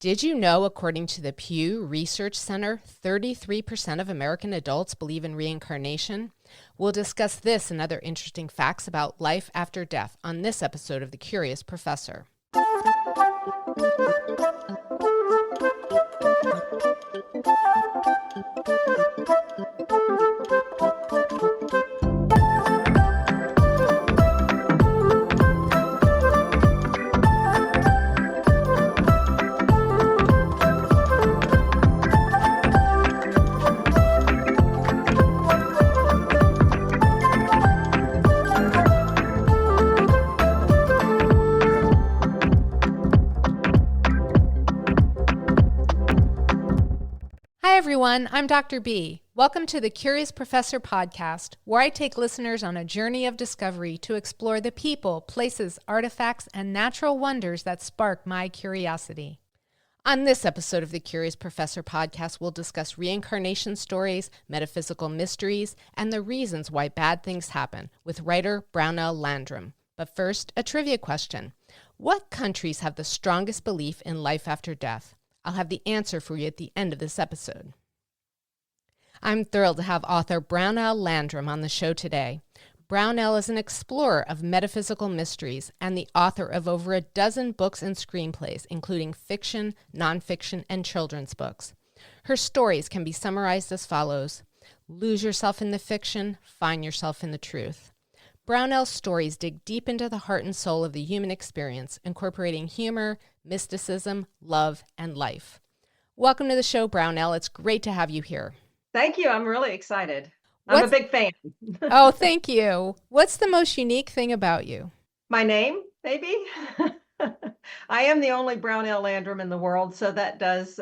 Did you know, according to the Pew Research Center, 33% of American adults believe in reincarnation? We'll discuss this and other interesting facts about life after death on this episode of The Curious Professor. Hi everyone, I'm Dr. B. Welcome to the Curious Professor podcast, where I take listeners on a journey of discovery to explore the people, places, artifacts, and natural wonders that spark my curiosity. On this episode of the Curious Professor podcast, we'll discuss reincarnation stories, metaphysical mysteries, and the reasons why bad things happen with writer Brownell Landrum. But first, a trivia question. What countries have the strongest belief in life after death? I'll have the answer for you at the end of this episode. I'm thrilled to have author Brownell Landrum on the show today. Brownell is an explorer of metaphysical mysteries and the author of over a dozen books and screenplays, including fiction, nonfiction, and children's books. Her stories can be summarized as follows: lose yourself in the fiction, find yourself in the truth. Brownell's stories dig deep into the heart and soul of the human experience, incorporating humor, mysticism, love, and life. Welcome to the show, Brownell. It's great to have you here. Thank you. I'm really excited. I'm a big fan. Oh, thank you. What's the most unique thing about you? My name, maybe? I am the only Brownell Landrum in the world, so that does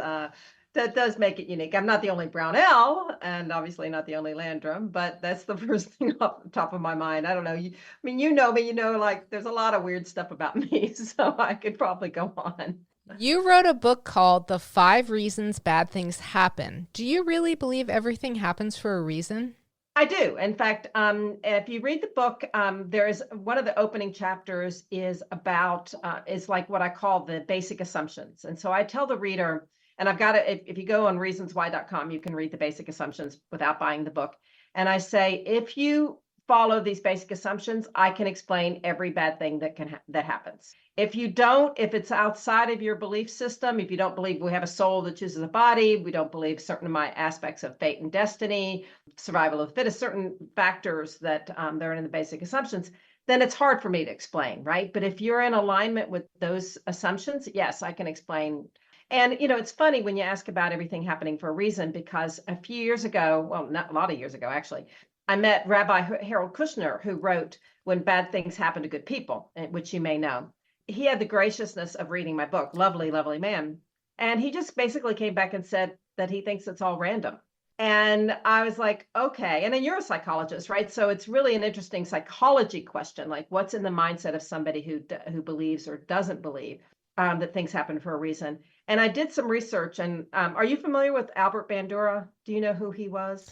make it unique. I'm not the only Brownell, and obviously not the only Landrum, but that's the first thing off the top of my mind. I don't know. You know me, like there's a lot of weird stuff about me, so I could probably go on. You wrote a book called The 5 Reasons Bad Things Happen. Do you really believe everything happens for a reason? I do. In fact, if you read the book, there's one of the opening chapters is about, is like what I call the basic assumptions. And so I tell the reader, and I've got it, if you go on reasonswhy.com, you can read the basic assumptions without buying the book. And I say, if you follow these basic assumptions, I can explain every bad thing that happens. If you don't, if it's outside of your belief system, if you don't believe we have a soul that chooses a body, we don't believe certain of my aspects of fate and destiny, survival of the fittest, certain factors that they're in the basic assumptions, then it's hard for me to explain, right? But if you're in alignment with those assumptions, yes, I can explain. And, it's funny when you ask about everything happening for a reason, because a few years ago, well, not a lot of years ago, actually, I met Rabbi Harold Kushner, who wrote When Bad Things Happen to Good People, which you may know. He had the graciousness of reading my book, lovely, lovely man. And he just basically came back and said that he thinks it's all random. And I was like, okay. And then you're a psychologist, right? So it's really an interesting psychology question, like what's in the mindset of somebody who believes or doesn't believe that things happen for a reason. And I did some research. And are you familiar with Albert Bandura? Do you know who he was?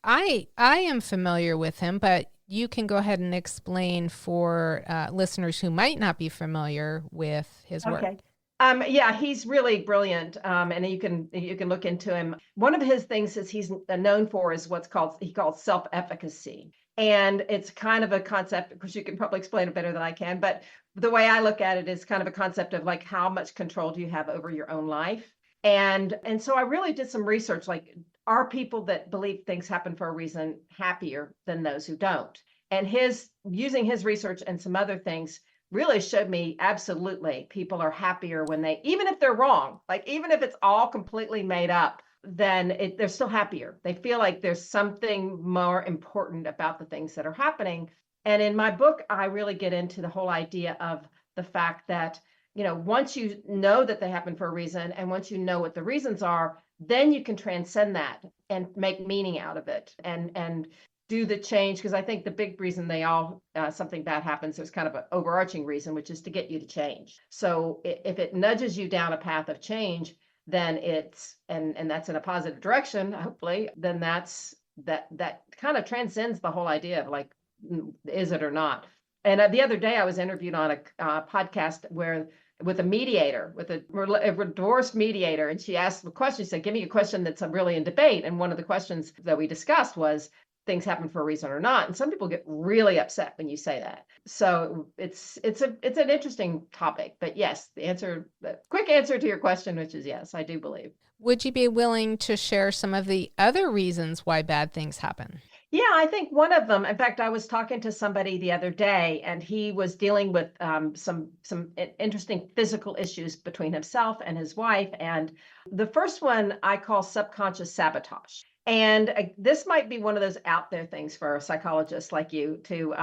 I am familiar with him, but you can go ahead and explain for listeners who might not be familiar with his work. Okay. Yeah, he's really brilliant, and you can look into him. One of his things is he's known for is he calls self-efficacy, and it's kind of a concept, because you can probably explain it better than I can. But the way I look at it is kind of a concept of like how much control do you have over your own life, and so I really did some research, like, are people that believe things happen for a reason happier than those who don't? And using his research and some other things really showed me absolutely people are happier when even if they're wrong, like even if it's all completely made up, then they're still happier. They feel like there's something more important about the things that are happening. And in my book, I really get into the whole idea of the fact that, once you know that they happen for a reason, and once you know what the reasons are, then you can transcend that and make meaning out of it and do the change. Because I think the big reason something bad happens, there's kind of an overarching reason, which is to get you to change. So if it nudges you down a path of change, then and that's in a positive direction, hopefully, then that kind of transcends the whole idea of like, is it or not? And the other day I was interviewed on a podcast where with a mediator, with a divorce mediator. And she asked the question, she said, give me a question that's really in debate. And one of the questions that we discussed was, things happen for a reason or not. And some people get really upset when you say that. So it's an interesting topic. But yes, the quick answer to your question, which is yes, I do believe. Would you be willing to share some of the other reasons why bad things happen? Yeah, I think one of them, in fact, I was talking to somebody the other day, and he was dealing with some interesting physical issues between himself and his wife. And the first one I call subconscious sabotage. And this might be one of those out there things for a psychologist like you to,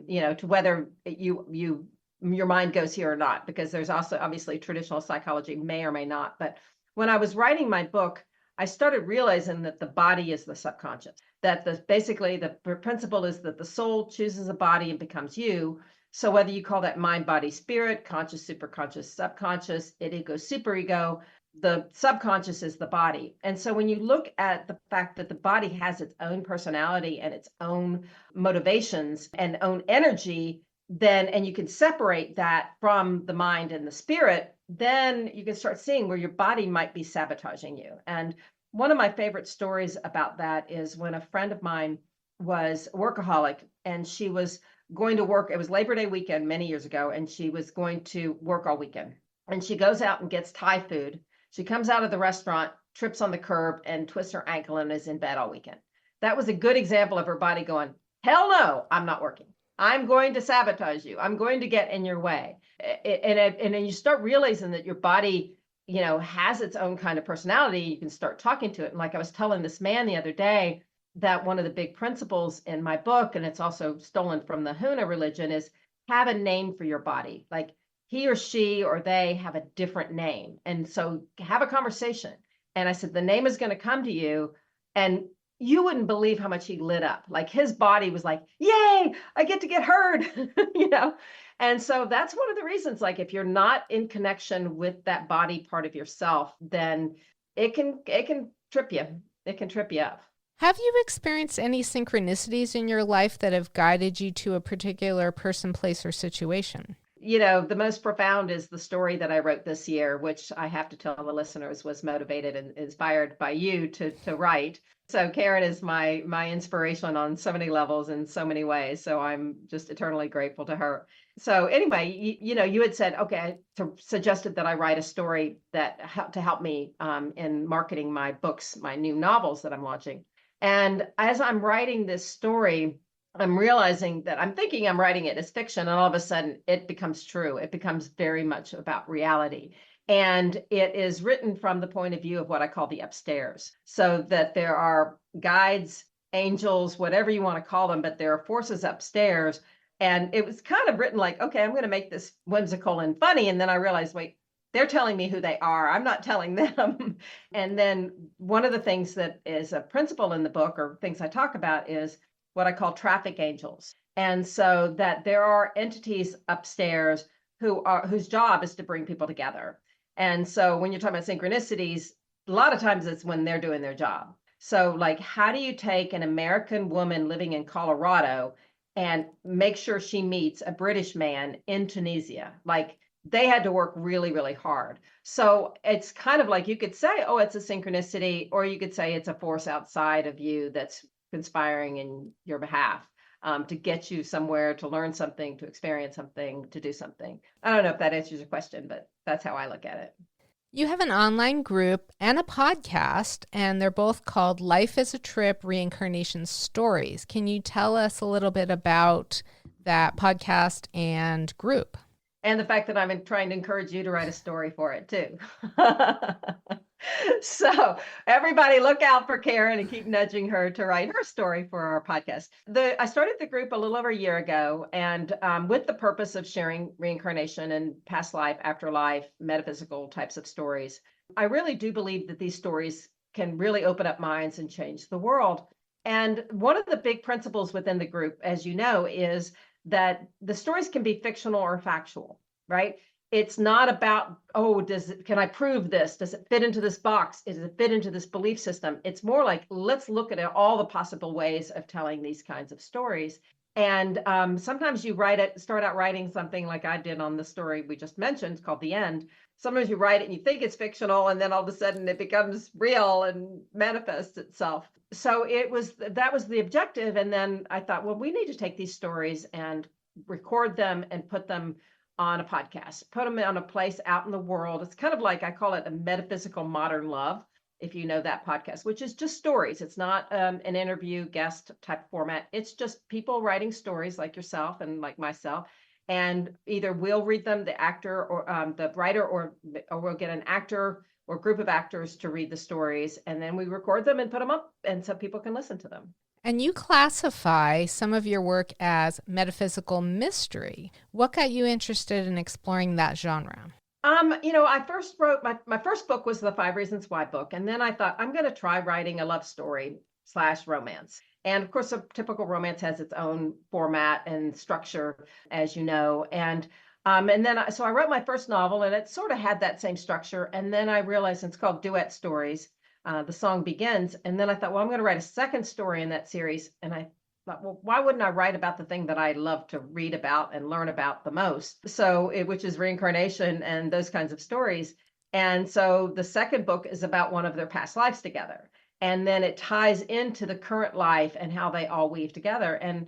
to whether your mind goes here or not, because there's also obviously traditional psychology may or may not. But when I was writing my book, I started realizing that the body is the subconscious, that basically the principle is that the soul chooses a body and becomes you. So whether you call that mind, body, spirit, conscious, superconscious, subconscious, ego, superego, the subconscious is the body. And so when you look at the fact that the body has its own personality and its own motivations and own energy, and you can separate that from the mind and the spirit, then you can start seeing where your body might be sabotaging you. And one of my favorite stories about that is when a friend of mine was a workaholic, and she was going to work. It was Labor Day weekend many years ago, and she was going to work all weekend. And she goes out and gets Thai food. She comes out of the restaurant, trips on the curb, and twists her ankle and is in bed all weekend. That was a good example of her body going, hell no, I'm not working. I'm going to sabotage you. I'm going to get in your way. And then you start realizing that your body, has its own kind of personality. You can start talking to it. And like I was telling this man the other day, that one of the big principles in my book, and it's also stolen from the Huna religion, is have a name for your body. Like he or she or they have a different name. And so have a conversation. And I said, the name is going to come to you. And you wouldn't believe how much he lit up. Like his body was like, yay, I get to get heard, And so that's one of the reasons, like if you're not in connection with that body part of yourself, then it can trip you. It can trip you up. Have you experienced any synchronicities in your life that have guided you to a particular person, place, or situation? The most profound is the story that I wrote this year, which I have to tell the listeners was motivated and inspired by you to write. So Karen is my inspiration on so many levels in so many ways. So I'm just eternally grateful to her. So anyway, you had said, okay, suggested that I write a story to help me in marketing my books, my new novels that I'm launching. And as I'm writing this story, I'm realizing that I'm thinking I'm writing it as fiction, and all of a sudden it becomes true. It becomes very much about reality. And it is written from the point of view of what I call the upstairs. So that there are guides, angels, whatever you want to call them, but there are forces upstairs. And it was kind of written like, okay, I'm going to make this whimsical and funny. And then I realized, wait, they're telling me who they are. I'm not telling them. And then one of the things that is a principle in the book, or things I talk about, is what I call traffic angels. And so that there are entities upstairs whose job is to bring people together. And so when you're talking about synchronicities, a lot of times it's when they're doing their job. So like, how do you take an American woman living in Colorado and make sure she meets a British man in Tunisia? Like, they had to work really, really hard. So it's kind of like, you could say, oh, it's a synchronicity, or you could say it's a force outside of you that's conspiring in your behalf to get you somewhere, to learn something, to experience something, to do something. I don't know if that answers your question, but that's how I look at it. You have an online group and a podcast, and they're both called Life is a Trip, Reincarnation Stories. Can you tell us a little bit about that podcast and group? And the fact that I'm trying to encourage you to write a story for it too. So everybody look out for Karen and keep nudging her to write her story for our podcast. I started the group a little over a year ago, and with the purpose of sharing reincarnation and past life, afterlife, metaphysical types of stories. I really do believe that these stories can really open up minds and change the world. And one of the big principles within the group, as you know, is that the stories can be fictional or factual, right? It's not about, oh, can I prove this? Does it fit into this box? Does it fit into this belief system? It's more like, let's look at all the possible ways of telling these kinds of stories. And sometimes you start out writing something like I did on the story we just mentioned called The End. Sometimes you write it and you think it's fictional, and then all of a sudden it becomes real and manifests itself. So that was the objective. And then I thought, well, we need to take these stories and record them and put them on a podcast, put them on a place out in the world. It's kind of like, I call it a metaphysical modern love, if you know that podcast, which is just stories. It's not an interview guest type format. It's just people writing stories like yourself and like myself. And either we'll read them, the actor or the writer, or we'll get an actor or group of actors to read the stories. And then we record them and put them up, and so people can listen to them. And you classify some of your work as metaphysical mystery. What got you interested in exploring that genre? I first wrote my first book was the 5 Reasons Why book. And then I thought, I'm going to try writing a love story / romance. And of course, a typical romance has its own format and structure, as you know. And then I wrote my first novel, and it sort of had that same structure. And then I realized it's called Duet Stories. The song begins. And then I thought, well, I'm going to write a second story in that series. And I thought, well, why wouldn't I write about the thing that I love to read about and learn about the most? So, which is reincarnation and those kinds of stories. And so the second book is about one of their past lives together. And then it ties into the current life and how they all weave together. And,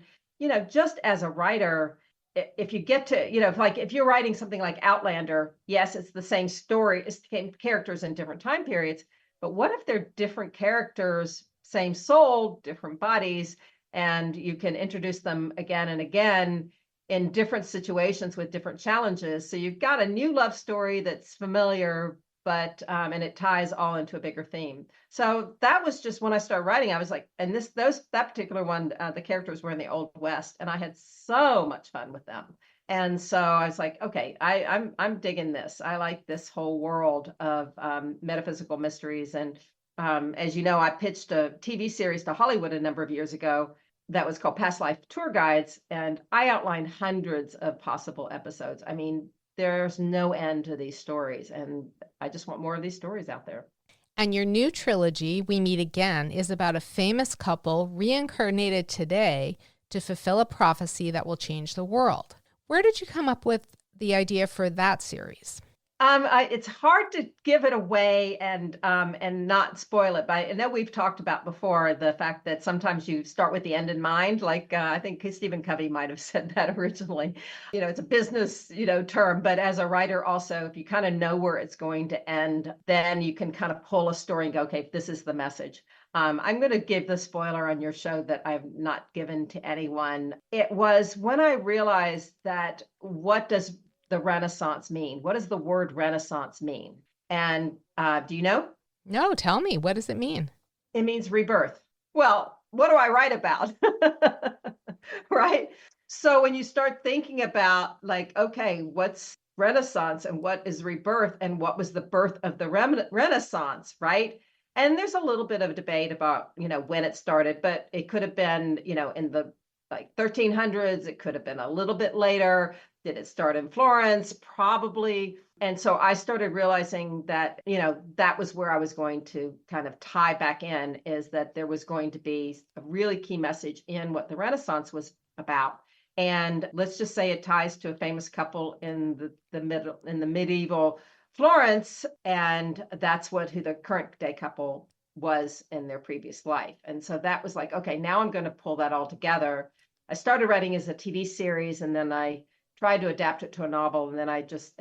just as a writer, if you get to, if you're writing something like Outlander, yes, it's the same story, it's the same characters in different time periods. But what if they're different characters, same soul, different bodies, and you can introduce them again and again in different situations with different challenges? So you've got a new love story that's familiar, but and it ties all into a bigger theme. So that was just when I started writing, I was like, and that particular one, the characters were in the Old West, and I had so much fun with them. And so I was like, okay, I'm digging this. I like this whole world of metaphysical mysteries. And as you know, I pitched a TV series to Hollywood a number of years ago that was called Past Life Tour Guides. And I outlined hundreds of possible episodes. I mean, there's no end to these stories. And I just want more of these stories out there. And your new trilogy, We Meet Again, is about a famous couple reincarnated today to fulfill a prophecy that will change the world. Where did you come up with the idea for that series? It's hard to give it away and not spoil it. But I know we've talked about before the fact that sometimes you start with the end in mind. Like I think Stephen Covey might have said that originally. It's a business term, but as a writer also, if you kind of know where it's going to end, then you can kind of pull a story and go, okay, this is the message. I'm going to give the spoiler on your show that I've not given to anyone. It was when I realized that what does the Renaissance mean? What does the word Renaissance mean? And do you know? No, tell me. What does it mean? It means rebirth. Well, what do I write about? Right? So when you start thinking about like, okay, what's Renaissance and what is rebirth and what was the birth of the Renaissance, right? And there's a little bit of debate about, when it started, but it could have been, in the 1300s. It could have been a little bit later. Did it start in Florence? Probably. And so I started realizing that, that was where I was going to kind of tie back in, is that there was going to be a really key message in what the Renaissance was about. And let's just say it ties to a famous couple in the medieval Florence, and that's who the current day couple was in their previous life. And so that was like, okay, now I'm going to pull that all together. I started writing as a TV series, and then I tried to adapt it to a novel, and then I just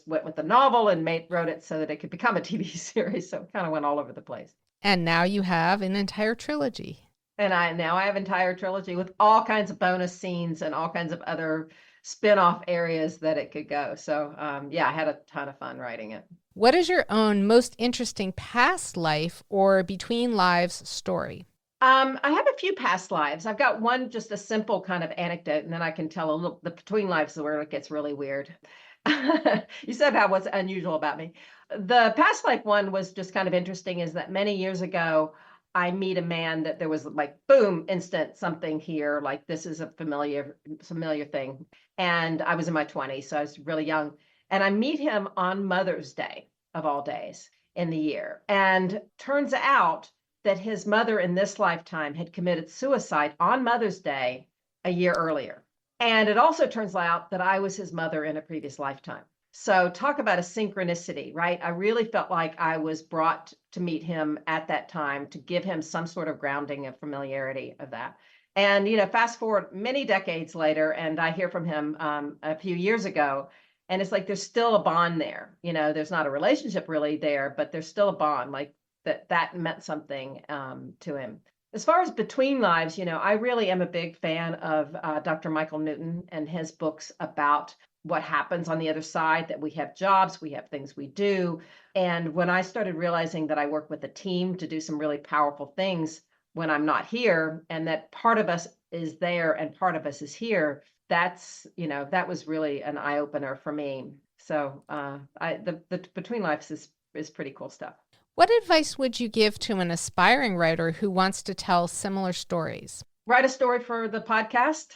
went with the novel and wrote it so that it could become a TV series. So it kind of went all over the place. And now you have an entire trilogy. And I have an entire trilogy with all kinds of bonus scenes and all kinds of other spin-off areas that it could go. So I had a ton of fun writing it. What is your own most interesting past life or between lives story? I have a few past lives. I've got one, just a simple kind of anecdote, and then I can tell the between lives where it gets really weird. You said what's unusual about me. The past life one was just kind of interesting, is that many years ago, I meet a man that there was like, boom, instant something here. Like, this is a familiar thing. And I was in my 20s, so I was really young. And I meet him on Mother's Day, of all days in the year. And turns out that his mother in this lifetime had committed suicide on Mother's Day a year earlier. And it also turns out that I was his mother in a previous lifetime. So talk about a synchronicity, right? I really felt like I was brought to meet him at that time to give him some sort of grounding of familiarity of that. And, fast forward many decades later, and I hear from him a few years ago, and it's like there's still a bond there. There's not a relationship really there, but there's still a bond, like that meant something to him. As far as between lives, I really am a big fan of Dr. Michael Newton and his books about what happens on the other side, that we have jobs, we have things we do. And when I started realizing that I work with a team to do some really powerful things when I'm not here, and that part of us is there and part of us is here, that was really an eye opener for me. So the between lives is pretty cool stuff. What advice would you give to an aspiring writer who wants to tell similar stories? Write a story for the podcast.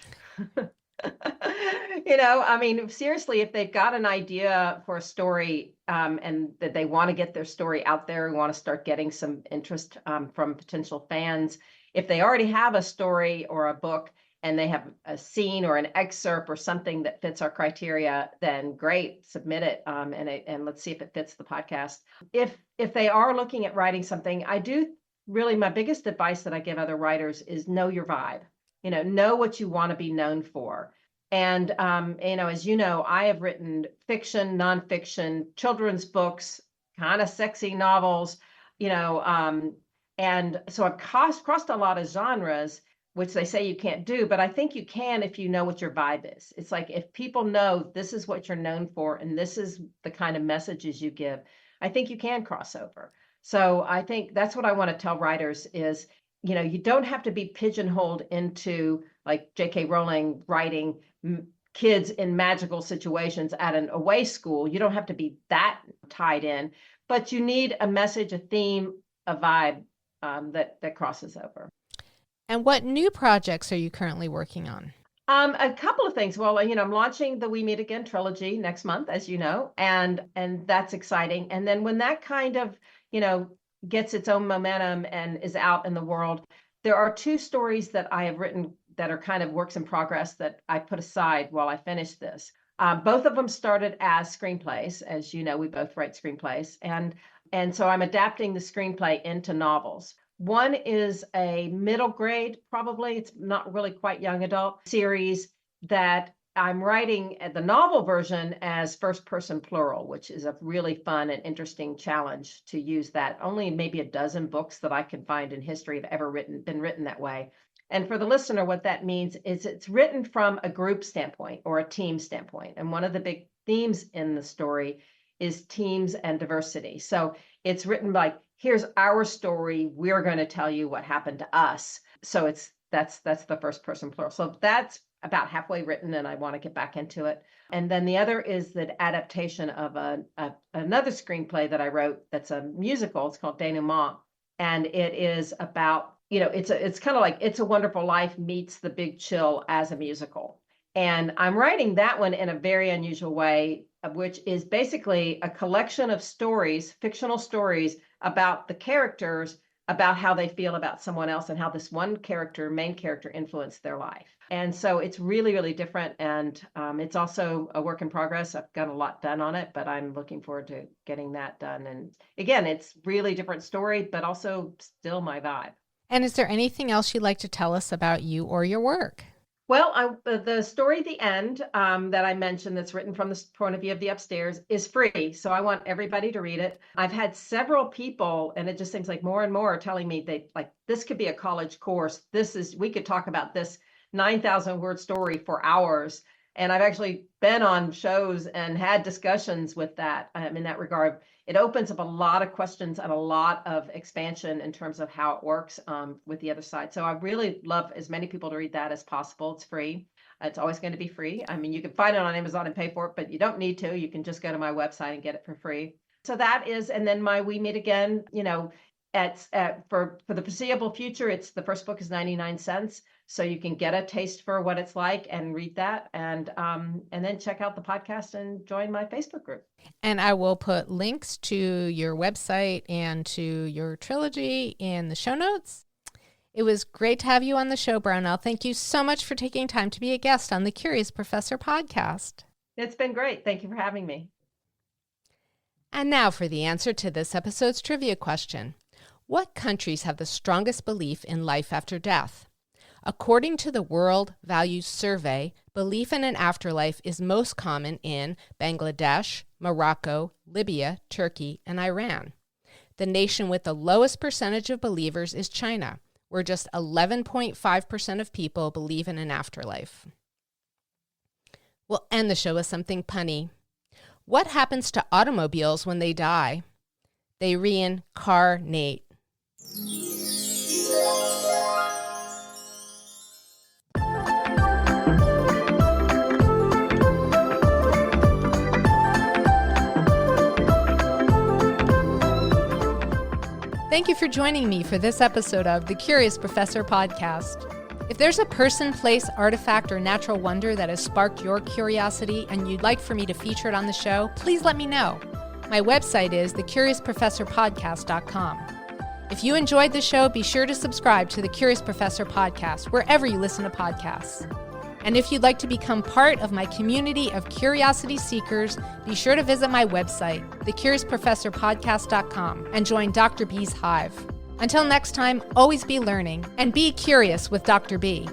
Seriously, if they've got an idea for a story and that they want to get their story out there, want to start getting some interest from potential fans, if they already have a story or a book and they have a scene or an excerpt or something that fits our criteria, then great, submit it and let's see if it fits the podcast. If they are looking at writing something, my biggest advice that I give other writers is know your vibe. Know what you want to be known for. And, as you know, I have written fiction, nonfiction, children's books, kind of sexy novels, and so I've crossed a lot of genres, which they say you can't do, but I think you can if you know what your vibe is. It's like if people know this is what you're known for and this is the kind of messages you give, I think you can cross over. So I think that's what I want to tell writers is, you don't have to be pigeonholed into like J.K. Rowling writing kids in magical situations at an away school. You don't have to be that tied in, but you need a message, a theme, a vibe that crosses over. And what new projects are you currently working on? A couple of things. Well, I'm launching the We Meet Again trilogy next month, as you know, and that's exciting. And then when that kind of, gets its own momentum and is out in the world, there are two stories that I have written that are kind of works in progress that I put aside while I finish this. Both of them started as screenplays. As you know, we both write screenplays. And so I'm adapting the screenplay into novels. One is a middle grade, probably, it's not really quite young adult series that I'm writing the novel version as first person plural, which is a really fun and interesting challenge to use that. Only maybe a dozen books that I can find in history have ever been written that way. And for the listener, what that means is it's written from a group standpoint or a team standpoint. And one of the big themes in the story is teams and diversity. So it's written like, here's our story. We're going to tell you what happened to us. So that's the first person plural. So that's about halfway written and I want to get back into it. And then the other is the adaptation of another screenplay that I wrote that's a musical. It's called Denouement. And it is about, it's kind of like It's a Wonderful Life meets The Big Chill as a musical. And I'm writing that one in a very unusual way, which is basically a collection of stories, fictional stories about the characters, about how they feel about someone else and how this one character, main character, influenced their life. And so it's really, really different. And it's also a work in progress. I've got a lot done on it, but I'm looking forward to getting that done. And again, it's really different story, but also still my vibe. And is there anything else you'd like to tell us about you or your work? Well, the story, The End, that I mentioned that's written from the point of view of the upstairs is free. So I want everybody to read it. I've had several people, and it just seems like more and more are telling me this could be a college course. We could talk about this 9,000 word story for hours. And I've actually been on shows and had discussions with that in that regard. It opens up a lot of questions and a lot of expansion in terms of how it works with the other side. So I really love as many people to read that as possible. It's free. It's always going to be free. I mean, you can find it on Amazon and pay for it, but you don't need to. You can just go to my website and get it for free. So that is, and then my We Meet Again, for the foreseeable future, it's the first book is 99 cents. So you can get a taste for what it's like and read that and then check out the podcast and join my Facebook group. And I will put links to your website and to your trilogy in the show notes. It was great to have you on the show, Brownell. Thank you so much for taking time to be a guest on the Curious Professor podcast. It's been great. Thank you for having me. And now for the answer to this episode's trivia question. What countries have the strongest belief in life after death? According to the World Values Survey, belief in an afterlife is most common in Bangladesh, Morocco, Libya, Turkey, and Iran. The nation with the lowest percentage of believers is China, where just 11.5% of people believe in an afterlife. We'll end the show with something punny. What happens to automobiles when they die? They reincarnate. Thank you for joining me for this episode of the Curious Professor podcast. If there's a person, place, artifact, or natural wonder that has sparked your curiosity and you'd like for me to feature it on the show, please let me know. My website is thecuriousprofessorpodcast.com. If you enjoyed the show, be sure to subscribe to the Curious Professor podcast wherever you listen to podcasts. And if you'd like to become part of my community of curiosity seekers, be sure to visit my website, thecuriousprofessorpodcast.com, and join Dr. B's Hive. Until next time, always be learning and be curious with Dr. B.